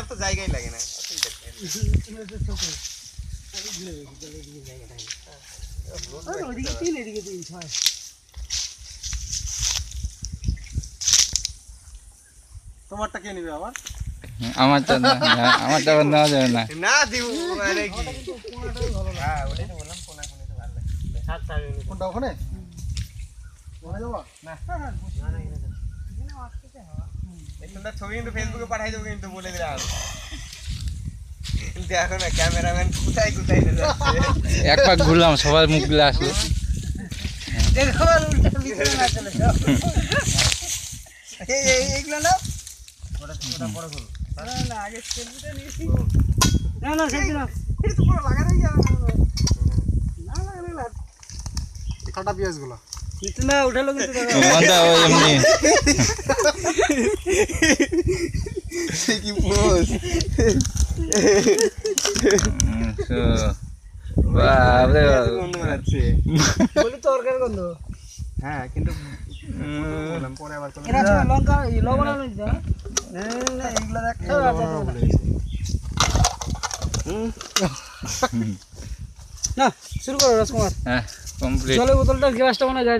তো জায়গায় লাগে না তোমারটা কে নিবে আবার আমারটা নেওয়া যাবে না না দিব মানে কি হ্যাঁ ওটাই তো বললাম কোনা কোনা তো ভালো লাগে সাত সাত কোনটা ওখানে ওখানে যাবা না না না এখানে আসতে হবে এটা ছবি কিন্তু ফেসবুকে পাঠাই দেব কিন্তু বলে দিলাম দেখো না ক্যামেরাম্যান কোথায় কোথায় যাচ্ছে এক পাক ঘুরলাম সবার মুখ গুলো আসলো দেখো উল্টা ভিতরে না চলে যাও এইগুলো না ওটা বড় করো না না আগে সেলফিটা নিয়েছি না সেলফি না এটা তো পুরো লাগা রয়ে যাবে না লাগালে না কাটা পেঁয়াজগুলো কিছু না উঠালো কিন্তু মনটা ওই এমনি সে কি পোজ বাপরে গন্ধ আছে বলি তরকারি গন্ধ হ্যাঁ কিন্তু বললাম পরে আবার এরা সব লঙ্কা লবণ আনো দিতে না এইগুলা দেখ না শুরু করো রাজকুমার হ্যাঁ কমপ্লিট জলের বোতলটা গ্লাসটা মনে গাড়ি